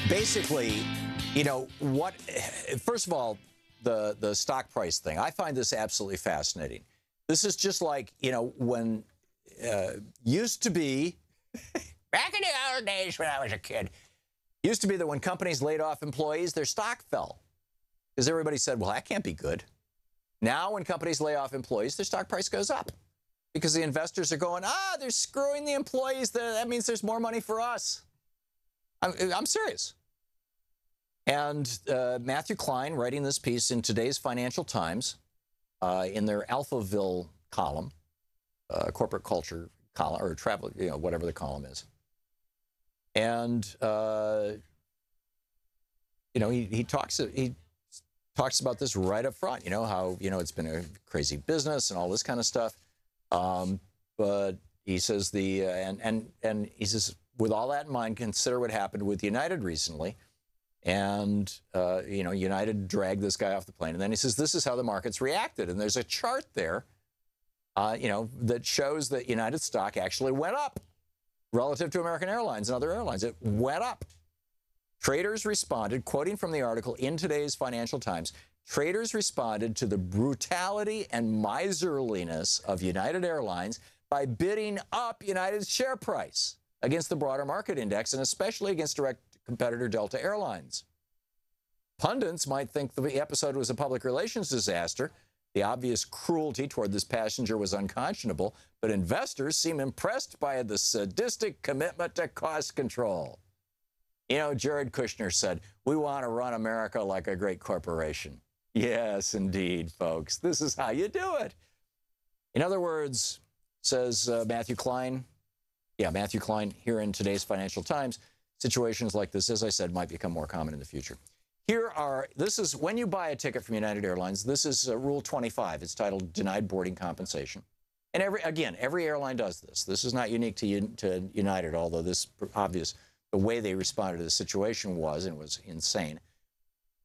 basically, you know, first of all, the stock price thing, I find this absolutely fascinating. This is just like, you know, when used to be, back in the old days when I was a kid, used to be that when companies laid off employees, their stock fell. Because everybody said, well, that can't be good. Now when companies lay off employees, their stock price goes up. Because the investors are going, they're screwing the employees. That means there's more money for us. I'm serious. And Matthew Klein, writing this piece in today's Financial Times, in their Alphaville column, corporate culture column, or travel, you know, whatever the column is. And, you know, he talks about this right up front, you know, how, you know, it's been a crazy business and all this kind of stuff. But he says and he says, with all that in mind, consider what happened with United recently. And, you know, United dragged this guy off the plane. And then he says, this is how the markets reacted. And there's a chart there, you know, that shows that United stock actually went up relative to American Airlines and other airlines. It went up. Traders responded, quoting from the article in today's Financial Times, traders responded to the brutality and miserliness of United Airlines by bidding up United's share price against the broader market index, and especially against direct competitor Delta Airlines. Pundits might think the episode was a public relations disaster. The obvious cruelty toward this passenger was unconscionable, but investors seem impressed by the sadistic commitment to cost control. You know, Jared Kushner said, we want to run America like a great corporation. Yes, indeed, folks. This is how you do it. In other words, says Matthew Klein, Matthew Klein here in today's Financial Times, situations like this, as I said, might become more common in the future. This is when you buy a ticket from United Airlines, this is Rule 25. It's titled Denied Boarding Compensation. And every airline does this. This is not unique to United, although this obvious, the way they responded to the situation was, and it was insane.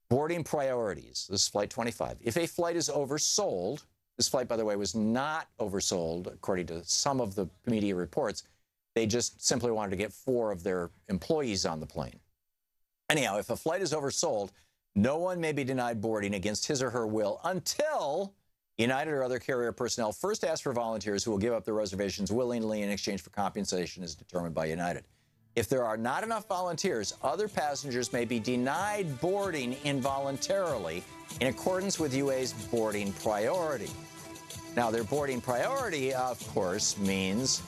Boarding priorities. This is Flight 25. If a flight is oversold, this flight, by the way, was not oversold, according to some of the media reports. They just simply wanted to get 4 of their employees on the plane. Anyhow, if a flight is oversold, no one may be denied boarding against his or her will until United or other carrier personnel first ask for volunteers who will give up their reservations willingly in exchange for compensation as determined by United. If there are not enough volunteers, other passengers may be denied boarding involuntarily in accordance with UA's boarding priority. Now, their boarding priority, of course, means,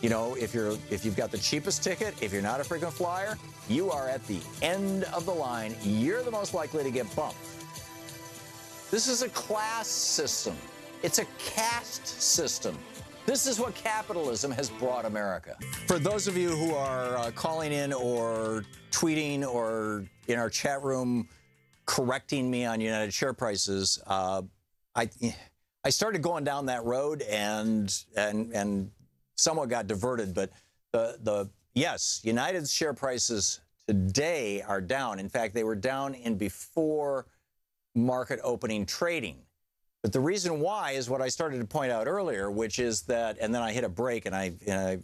you know, if you've got the cheapest ticket, if you're not a frequent flyer, you are at the end of the line. You're the most likely to get bumped. This is a class system. It's a caste system. This is what capitalism has brought America. For those of you who are calling in or tweeting or in our chat room correcting me on United share prices, I started going down that road and somewhat got diverted. But yes, United's share prices today are down. In fact, they were down in before market opening trading. But the reason why is what I started to point out earlier, which is that, and then I hit a break and I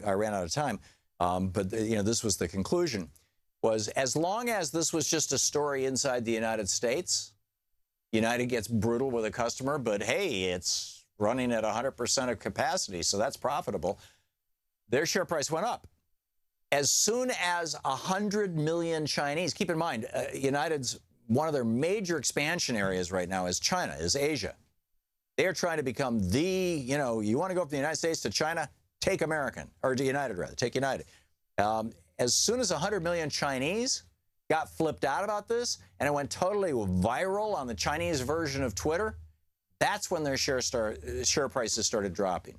ran out of time. But you know, this was the conclusion, was as long as this was just a story inside the United States, United gets brutal with a customer, but hey, it's running at 100% of capacity, so that's profitable. Their share price went up. As soon as 100 million Chinese, keep in mind, United's, one of their major expansion areas right now is China, is Asia. They're trying to become the, you know, you want to go from the United States to China, take American, or to United rather, take United. As soon as 100 million Chinese got flipped out about this and it went totally viral on the Chinese version of Twitter, that's when their share prices started dropping.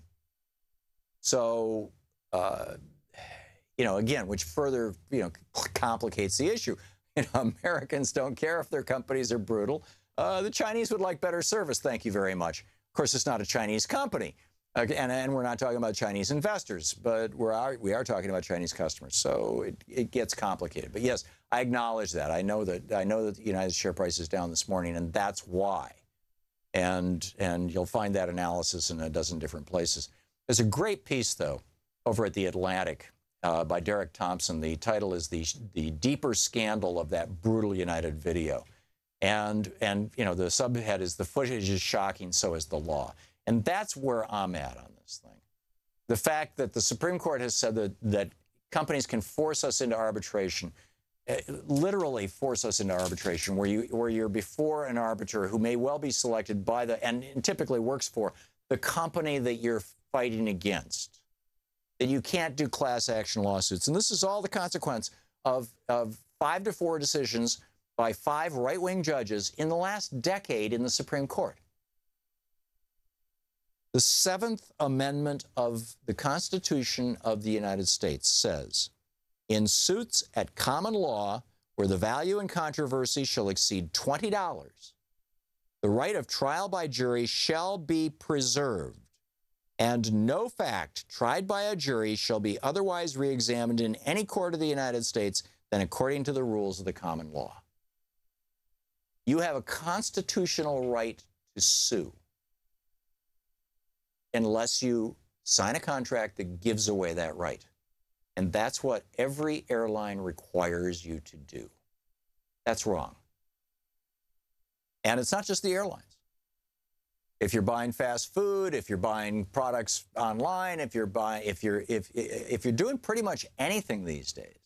So, you know, again, which further, you know, complicates the issue. You know, Americans don't care if their companies are brutal. The Chinese would like better service, thank you very much. Of course, it's not a Chinese company, and we're not talking about Chinese investors, but we are talking about Chinese customers, so it gets complicated. But yes, I acknowledge that. I know that the United share price is down this morning, and that's why. And you'll find that analysis in a dozen different places. There's a great piece, though, over at The Atlantic by Derek Thompson. The title is the deeper scandal of that brutal United video. And you know, the subhead is the footage is shocking, so is the law. And that's where I'm at on this thing. The fact that the Supreme Court has said that companies can force us into arbitration, literally force us into arbitration, where you're before an arbiter who may well be selected by and typically works for the company that you're fighting against. That you can't do class action lawsuits. And this is all the consequence of 5-4 decisions by 5 right-wing judges in the last decade in the Supreme Court. The 7th Amendment of the Constitution of the United States says, in suits at common law where the value in controversy shall exceed $20, the right of trial by jury shall be preserved, and no fact tried by a jury shall be otherwise re-examined in any court of the United States than according to the rules of the common law. You have a constitutional right to sue unless you sign a contract that gives away that right. And that's what every airline requires you to do. That's wrong. And it's not just the airlines. If you're buying fast food, if you're buying products online, if you're doing pretty much anything these days,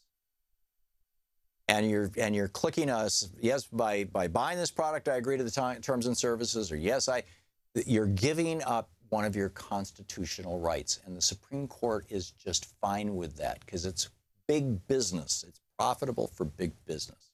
and you're clicking us, yes, by buying this product, I agree to the terms and services, or yes, you're giving up one of your constitutional rights. And the Supreme Court is just fine with that because it's big business. It's profitable for big business.